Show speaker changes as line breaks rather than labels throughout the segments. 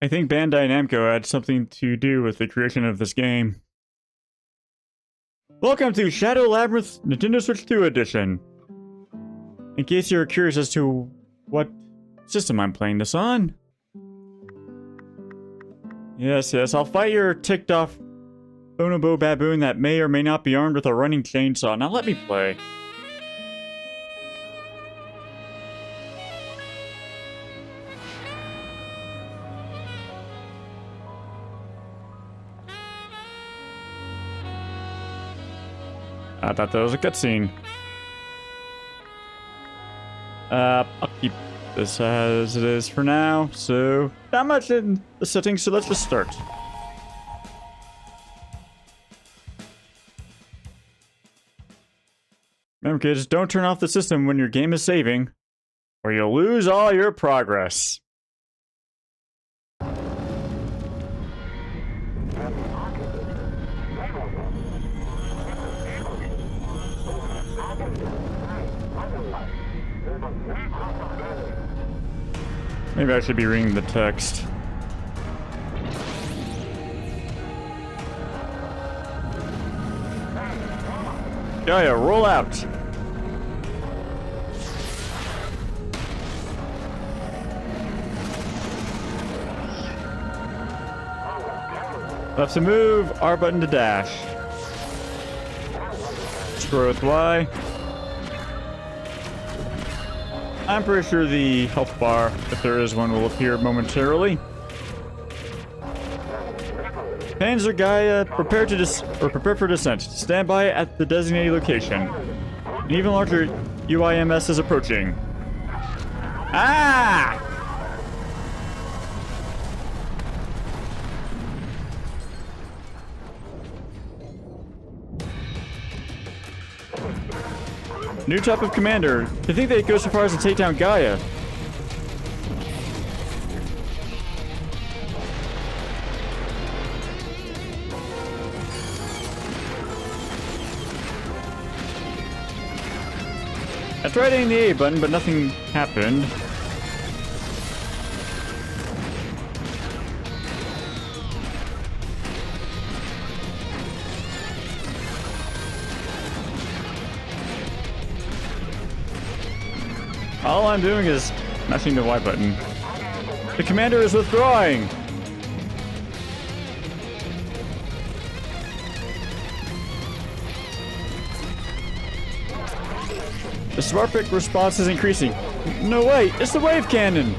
I think Bandai Namco had something to do with the creation of this game. Welcome to Shadow Labyrinth Nintendo Switch 2 Edition. In case you're curious as to what system I'm playing this on. Yes, I'll fight your ticked off bonobo baboon that may or may not be armed with a running chainsaw. Now let me play. I thought that was a cutscene. I'll keep this as it is for now, so not much in the settings, so let's just start. Remember kids, don't turn off the system when your game is saving, or you'll lose all your progress. Maybe I should be reading the text. Gaia, roll out! Left to move, R button to dash. Scroll with Y. I'm pretty sure the health bar, if there is one, will appear momentarily. Panzer Gaia, prepare for descent. Stand by at the designated location. An even larger UIMS is approaching. Ah! New type of commander. They think they'd go so far as to take down Gaia. I tried hitting the A button, but nothing happened. All I'm doing is mashing the Y button. The commander is withdrawing! The smart pick response is increasing. No way, it's the wave cannon!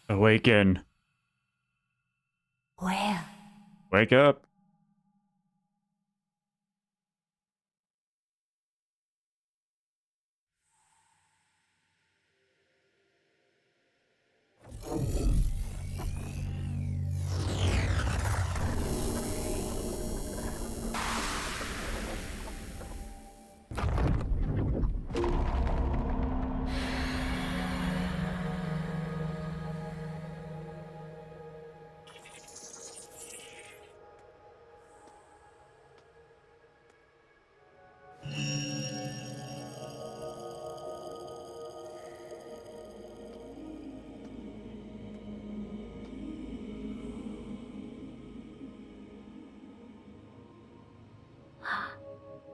Awaken.
Where?
Wake up.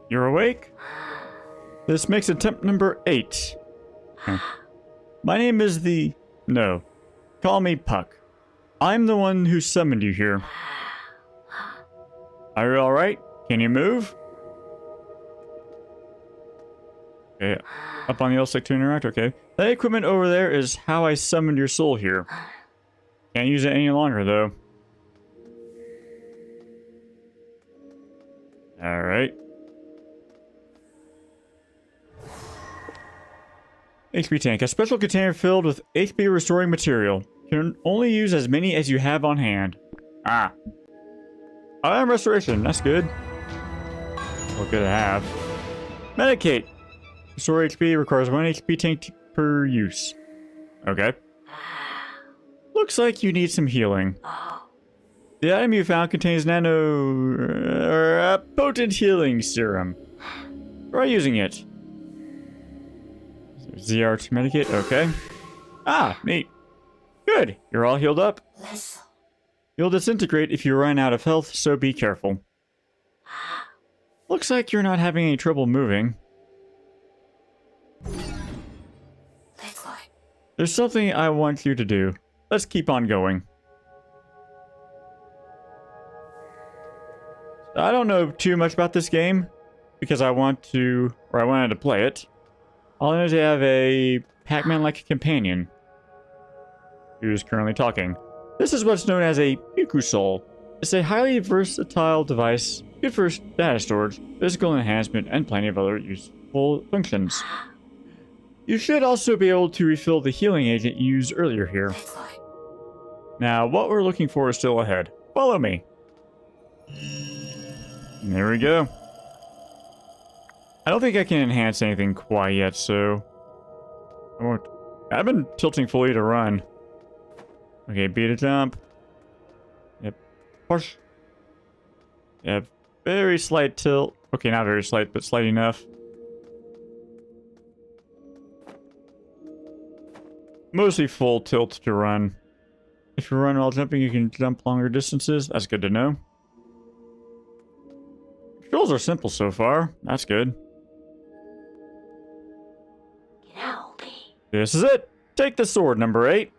You're awake? This makes attempt number 8. My name is No. Call me Puck. I'm the one who summoned you here. Are you alright? Can you move? Okay, up on the L stick to interact, okay. That equipment over there is how I summoned your soul here. Can't use it any longer, though. Alright. HP tank. A special container filled with HP restoring material. You can only use as many as you have on hand. Ah. IM restoration. That's good. Well, good to have. Medicate. Restore HP requires 1 HP tank per use. Okay. Looks like you need some healing. The item you found contains potent healing serum. Try using it. ZR to medicate, okay. Ah, neat. Good, you're all healed up. You'll disintegrate if you run out of health, so be careful. Looks like you're not having any trouble moving. There's something I want you to do. Let's keep on going. I don't know too much about this game because I wanted to play it. All I know is they have a Pac-Man-like companion who's currently talking. This is what's known as a Soul. It's a highly versatile device, good for data storage, physical enhancement, and plenty of other useful functions. You should also be able to refill the healing agent you used earlier here. Now, what we're looking for is still ahead. Follow me. There we go. I don't think I can enhance anything quite yet, so I won't. I've been tilting fully to run. Okay, beat a jump. Yep. Push. Yep. Very slight tilt. Okay, not very slight, but slight enough. Mostly full tilt to run. If you run while jumping, you can jump longer distances. That's good to know. Controls are simple so far. That's good. This is it. Take the sword, number 8.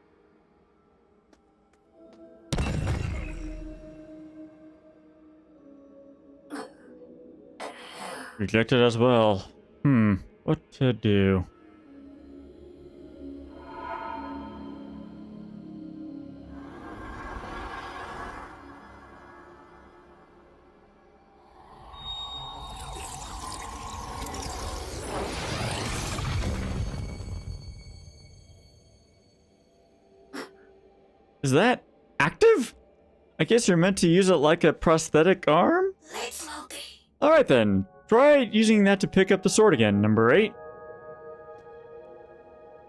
Rejected as well. What to do? Is that active? I guess you're meant to use it like a prosthetic arm? Alright then. Try using that to pick up the sword again, number 8.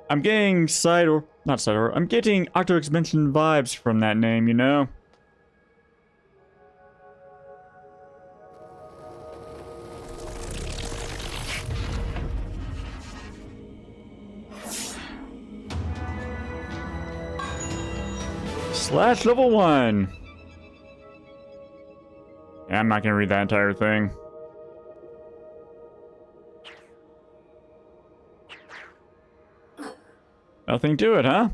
I'm getting I'm getting Octo Expansion vibes from that name, you know? Slash level 1. Yeah, I'm not gonna read that entire thing. Nothing to it, huh?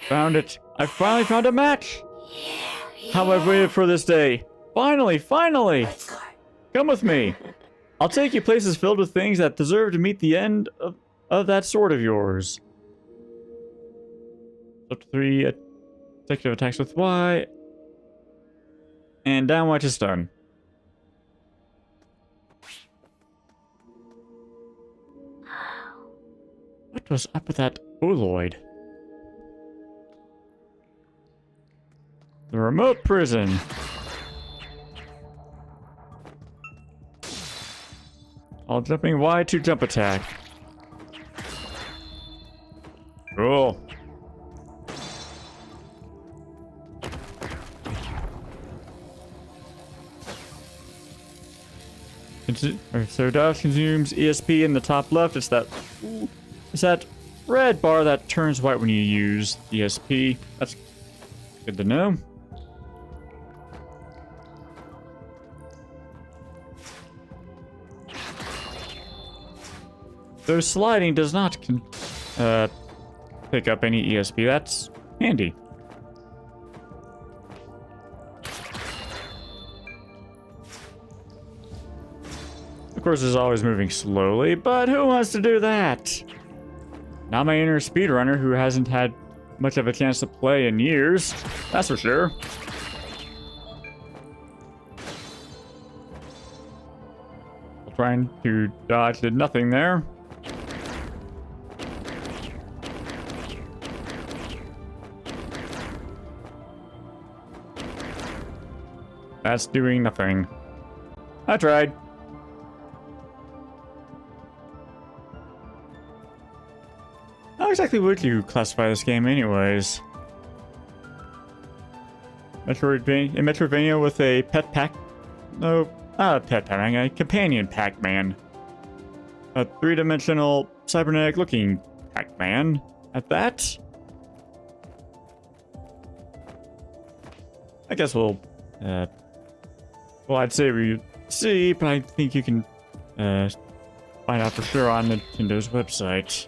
Found it. I finally found a match. How I've waited for this day. Finally, finally. Come with me. I'll take you places filled with things that deserve to meet the end of that sword of yours. Up to 3 consecutive attacks with Y. And down Y to stun. What was up with that Oloid? The remote prison. All jumping Y to jump attack. Cool. So dodge consumes ESP in the top left. It's that red bar that turns white when you use ESP. That's good to know. Though sliding does not pick up any ESP, that's handy. Of course, it's always moving slowly, but who wants to do that? Not my inner speedrunner who hasn't had much of a chance to play in years, that's for sure. Trying to dodge, did nothing there. That's doing nothing. I tried. How exactly would you classify this game anyways? Metroidvania with a pet pack? No, not a pet Pac-Man, a companion Pac-Man. A three-dimensional, cybernetic-looking Pac-Man. At that? I guess well, I'd say we see, but I think you can find out for sure on Nintendo's website.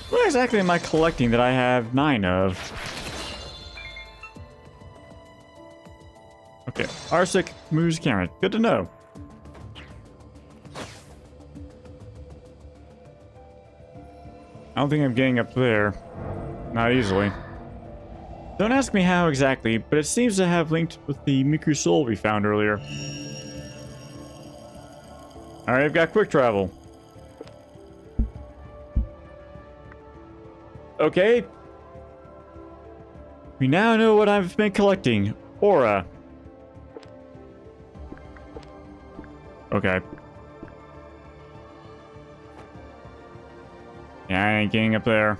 What exactly am I collecting that I have 9 of? Okay, Arsic moves camera. Good to know. I don't think I'm getting up there. Not easily. Don't ask me how exactly, but it seems to have linked with the Miku Soul we found earlier. Alright, I've got quick travel. Okay. We now know what I've been collecting. Aura. Okay. Yeah, I ain't getting up there.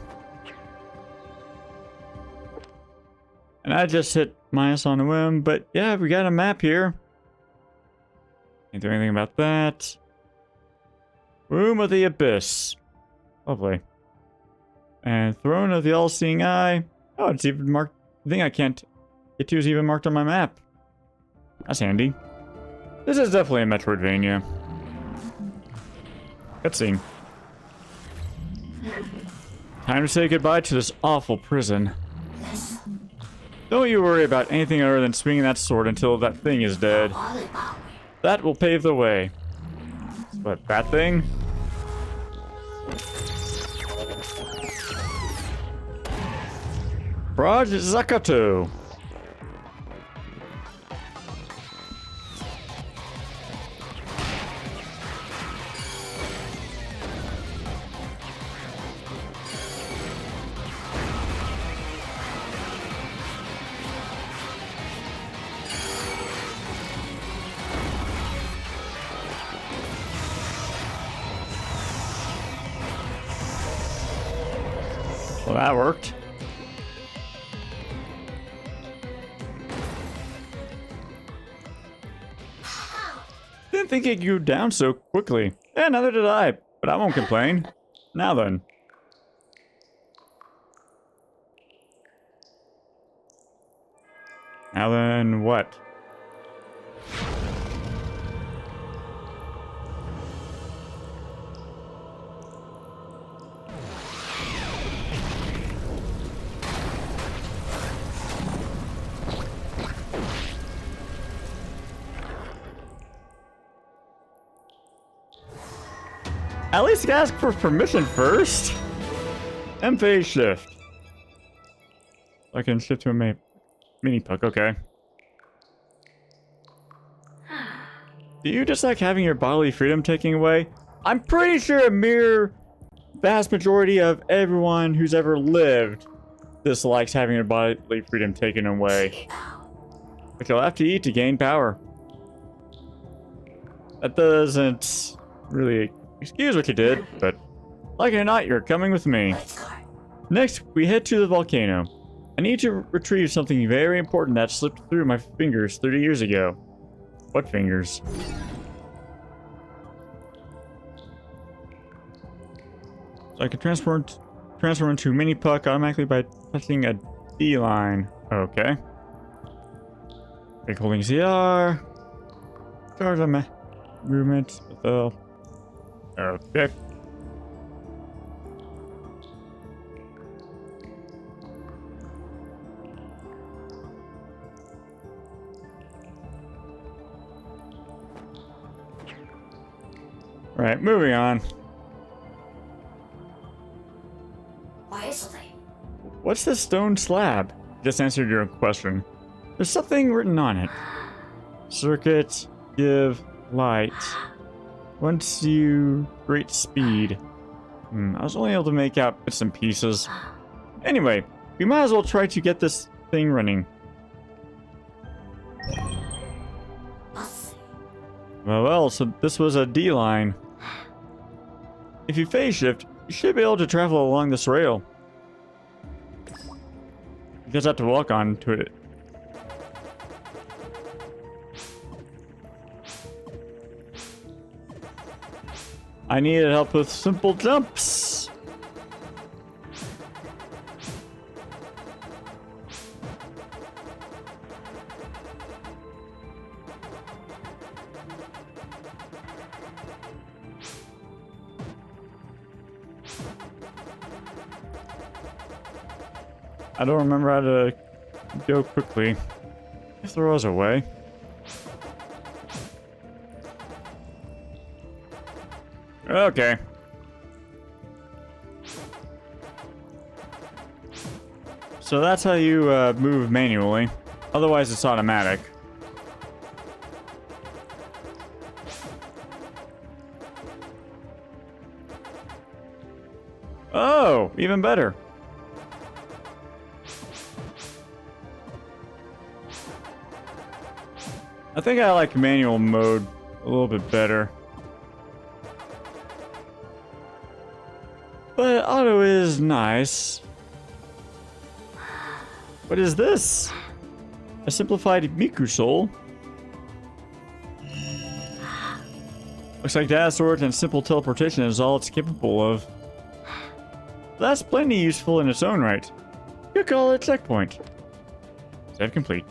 And I just hit minus on a whim, but yeah, we got a map here. Can't do anything about that. Room of the Abyss. Lovely. And Throne of the All-Seeing Eye. Oh, it's even marked. The thing I can't get to is even marked on my map. That's handy. This is definitely a Metroidvania. Cutscene. Time to say goodbye to this awful prison. Don't you worry about anything other than swinging that sword until that thing is dead. That will pave the way. What, that thing? Raj Zakato. Well, that worked. Didn't think it grew down so quickly. Yeah, neither did I, but I won't complain. Now then. Now then, what? At least you ask for permission first. M-phase shift. I can shift to a mini puck, okay. Do you just like having your bodily freedom taken away? I'm pretty sure a mere vast majority of everyone who's ever lived dislikes having their bodily freedom taken away. But you'll have to eat to gain power. That doesn't really excuse what you did, but like it or not, you're coming with me. Next, we head to the volcano. I need to retrieve something very important that slipped through my fingers 30 years ago. What fingers? So I can transform into Mini Puck automatically by touching a D line. Okay. Big holding CR. Charge on my movement. Okay. Right, moving on.
Wisely.
What's this stone slab? Just answered your question. There's something written on it. Circuit, give, light. Once you great speed. I was only able to make out bits and pieces. Anyway, we might as well try to get this thing running. Well, so this was a D line. If you phase shift, you should be able to travel along this rail. You just have to walk onto it. I needed help with simple jumps. I don't remember how to go quickly. If there was a way. Okay. So that's how you move manually. Otherwise, it's automatic. Oh, even better. I think I like manual mode a little bit better. But auto is nice. What is this? A simplified Miku soul. Looks like data storage and simple teleportation is all it's capable of. That's plenty useful in its own right. You call it checkpoint. Save complete.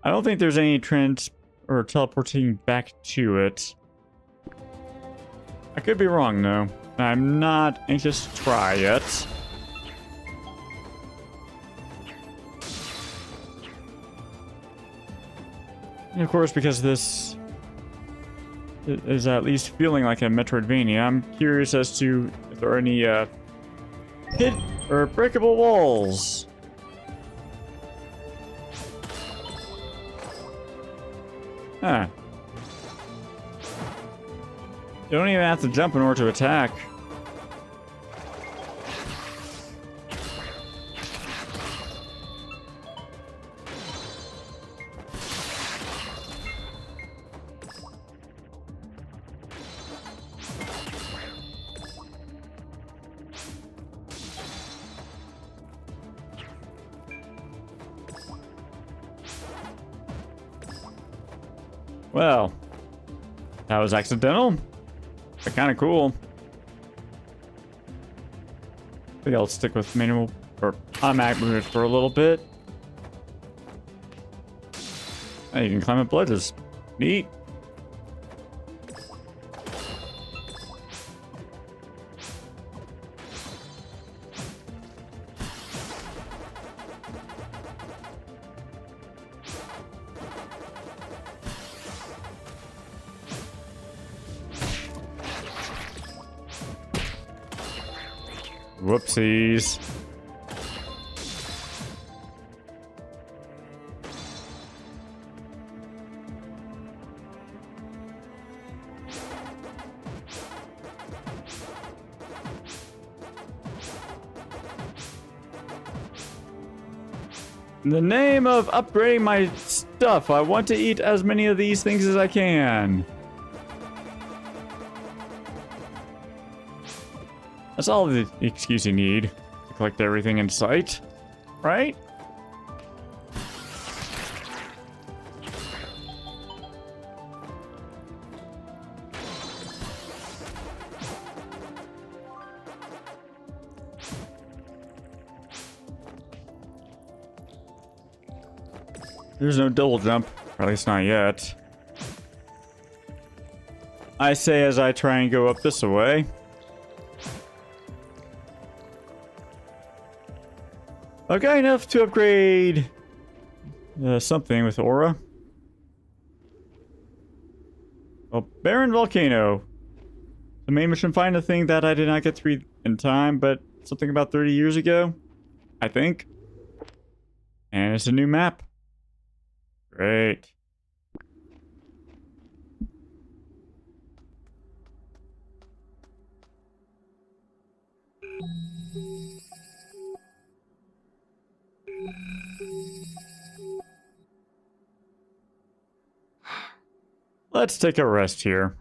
I don't think there's any or teleporting back to it. I could be wrong though. I'm not anxious to try yet. And of course, because this is at least feeling like a Metroidvania, I'm curious as to if there are any hit or breakable walls. Huh. You don't even have to jump in order to attack. Well, that was accidental, but kind of cool. I think I'll stick with manual or automatic movement for a little bit. Oh, you can climb up ledges. Neat. Whoopsies. In the name of upgrading my stuff, I want to eat as many of these things as I can. That's all the excuse you need to collect everything in sight, right? There's no double jump, or at least not yet. I say as I try and go up this way. Okay, enough to upgrade something with aura. Well, Barren Volcano. The main mission, find a thing that I did not get through in time, but something about 30 years ago, I think. And it's a new map. Great. Let's take a rest here.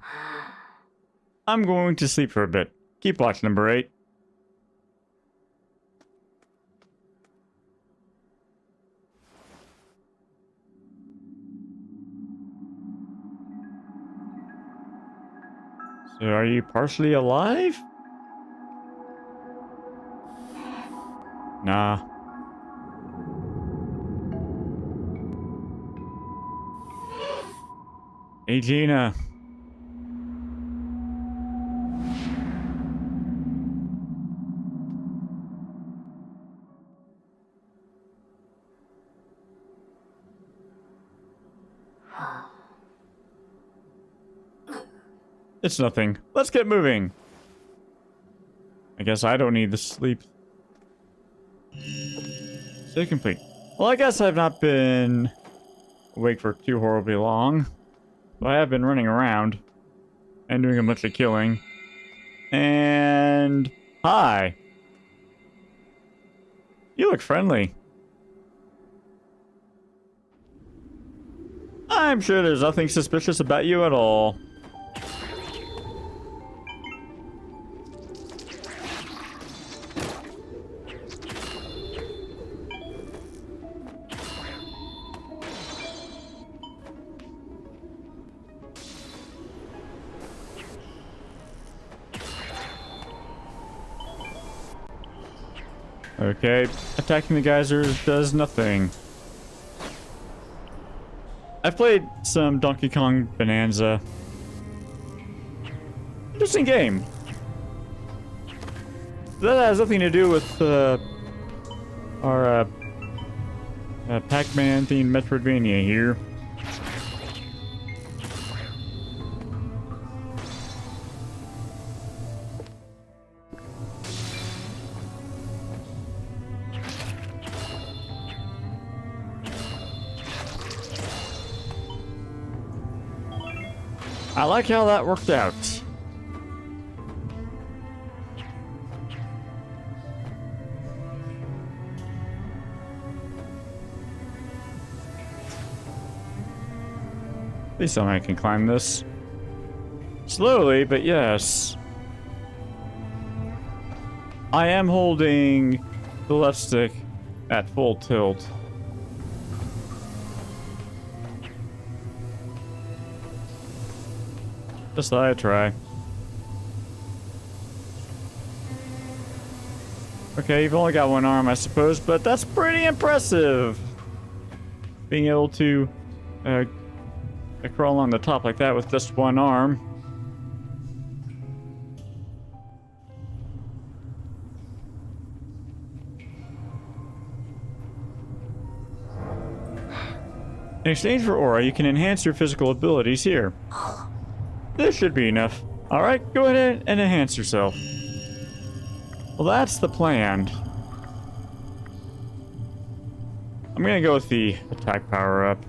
I'm going to sleep for a bit. Keep watch, number 8. So are you partially alive? Nah. Hey, Gina. It's nothing. Let's get moving. I guess I don't need the sleep. Stay complete. Well, I guess I've not been awake for too horribly long. But I have been running around and doing a bunch of killing. And hi. You look friendly. I'm sure there's nothing suspicious about you at all. Okay, attacking the geysers does nothing. I've played some Donkey Kong Bonanza. Interesting game. That has nothing to do with our Pac-Man themed Metroidvania here. I like how that worked out. Please tell me I can climb this. Slowly, but yes. I am holding the left stick at full tilt. Just thought I'd try. Okay, you've only got one arm, I suppose, but that's pretty impressive. Being able to crawl on the top like that with just one arm. In exchange for aura, you can enhance your physical abilities here. This should be enough. Alright, go ahead and enhance yourself. Well, that's the plan. I'm gonna go with the attack power up.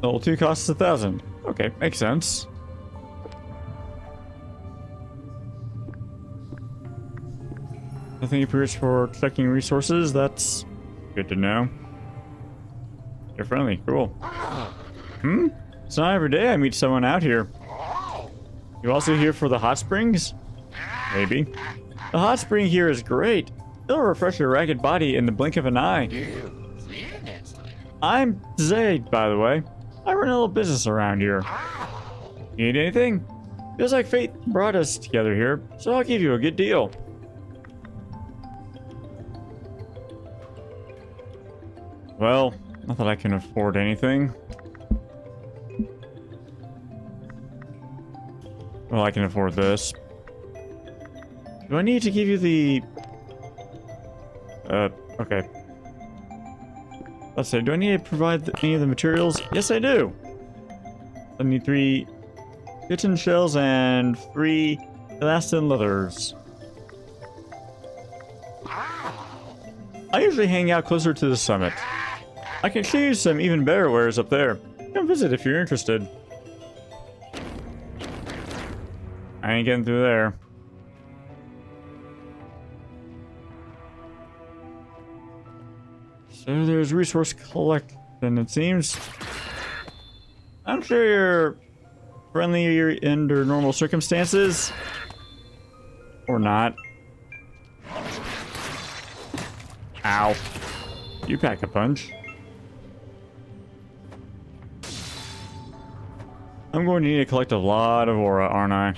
Level 2 costs 1,000. Okay, makes sense. Nothing appears for collecting resources. That's good to know. You're friendly. Cool. It's not every day I meet someone out here. You also here for the hot springs? Maybe. The hot spring here is great. It'll refresh your ragged body in the blink of an eye. I'm Zaid, by the way. I run a little business around here. Need anything? Feels like fate brought us together here, so I'll give you a good deal. Well, not that I can afford anything. Well, I can afford this. Do I need to give you the Okay. Let's say, do I need to provide any of the materials? Yes, I do. I need 3 kitchen shells and 3 elastin leathers. I usually hang out closer to the summit. I can show you some even better wares up there. Come visit if you're interested. I ain't getting through there. So there's resource collection, it seems. I'm sure you're friendly under normal circumstances. Or not. Ow. You pack a punch. I'm going to need to collect a lot of aura, aren't I?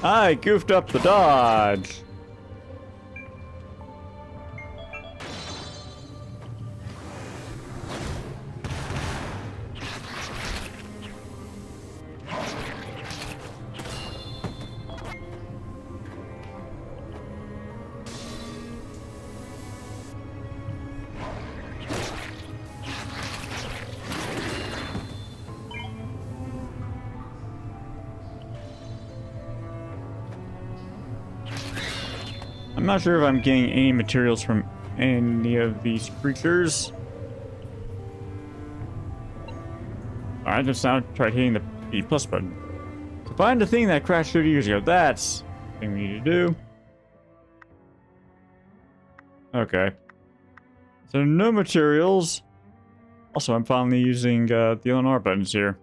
I goofed up the dodge. I'm not sure if I'm getting any materials from any of these creatures. Alright, just now try hitting the B+ button. To find the thing that crashed 30 years ago, that's the thing we need to do. Okay. So no materials. Also, I'm finally using the L&R buttons here.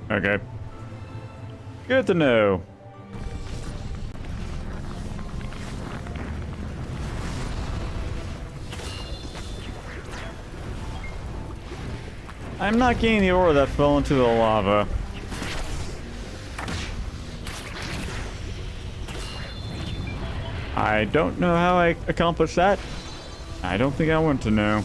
Okay. Good to know. I'm not getting the ore that fell into the lava. I don't know how I accomplished that. I don't think I want to know.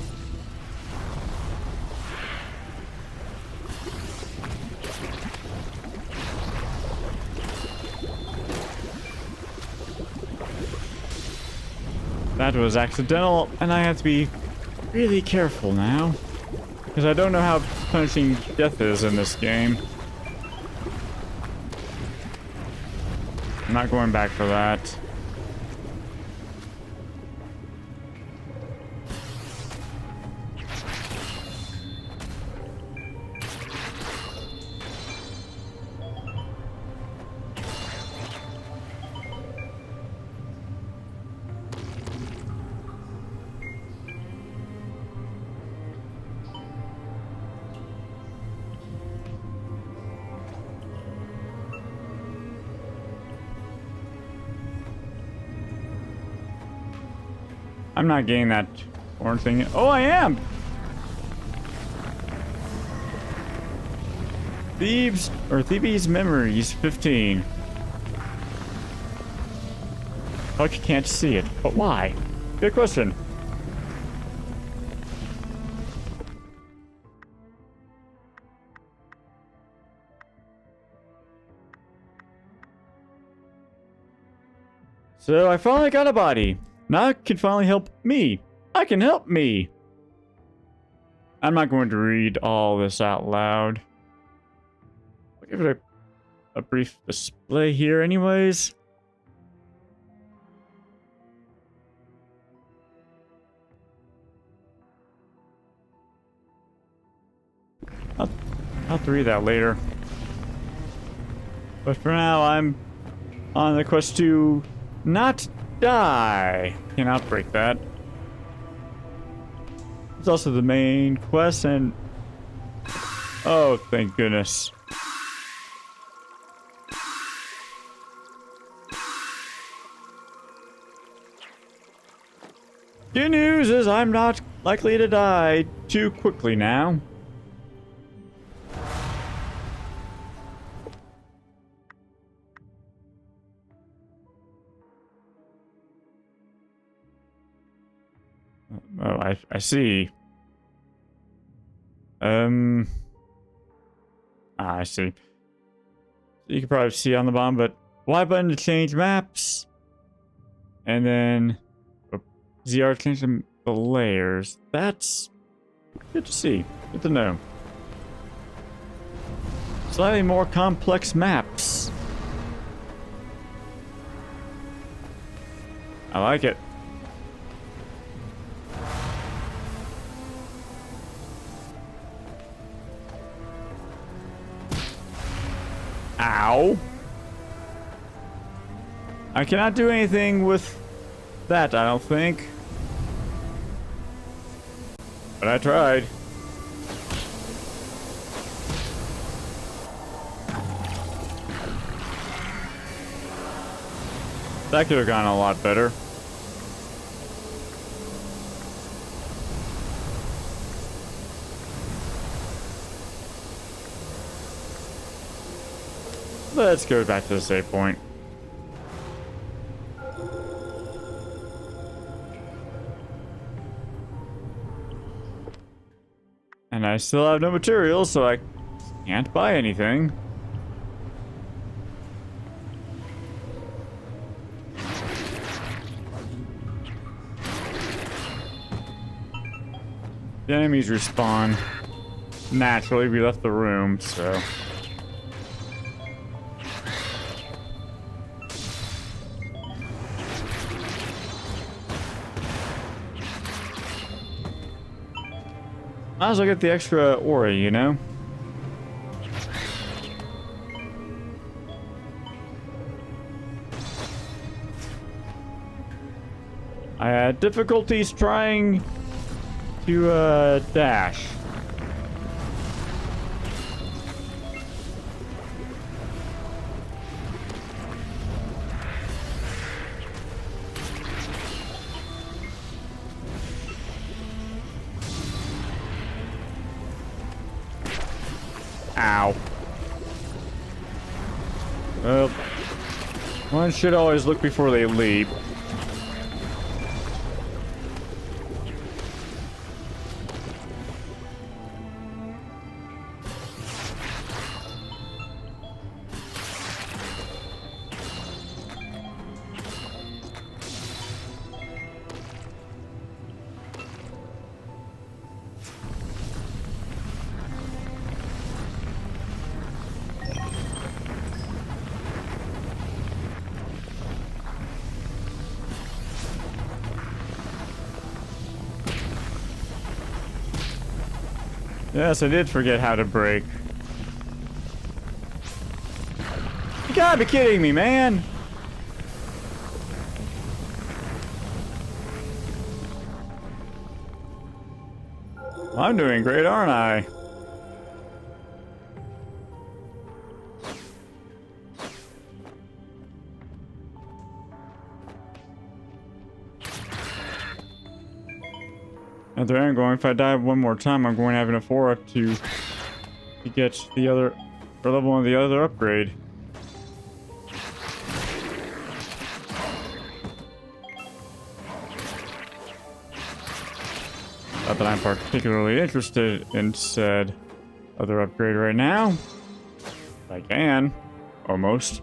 That was accidental, and I have to be really careful now. Because I don't know how punishing death is in this game. I'm not going back for that. I'm not getting that orange thing. Oh, I am! Thieves' Memories 15. Huck can't see it, but why? Good question. So I finally got a body. Now I can finally help me. I can help me. I'm not going to read all this out loud. I'll give it a brief display here anyways. I'll have to read that later. But for now, I'm on the quest to not die. Cannot break that. It's also the main quest, and oh, thank goodness. Good news is I'm not likely to die too quickly now. Oh, I see. I see. You can probably see on the bottom, but Y button to change maps. And then ZR to change the layers. That's good to see. Good to know. Slightly more complex maps. I like it. Ow. I cannot do anything with that, I don't think. But I tried. That could have gone a lot better. Let's go back to the save point. And I still have no materials, so I can't buy anything. The enemies respawn. Naturally, we left the room, so... Might as well get the extra aura, you know? I had difficulties trying to dash. Ow. Well, one should always look before they leap. Yes, I did forget how to brake. You gotta be kidding me, man! Well, I'm doing great, aren't I? At the end, I'm going, if I die one more time, I'm going to have enough aura to get the other, or level one of the other upgrade. Not that I'm particularly interested in said other upgrade right now. If I can. Almost.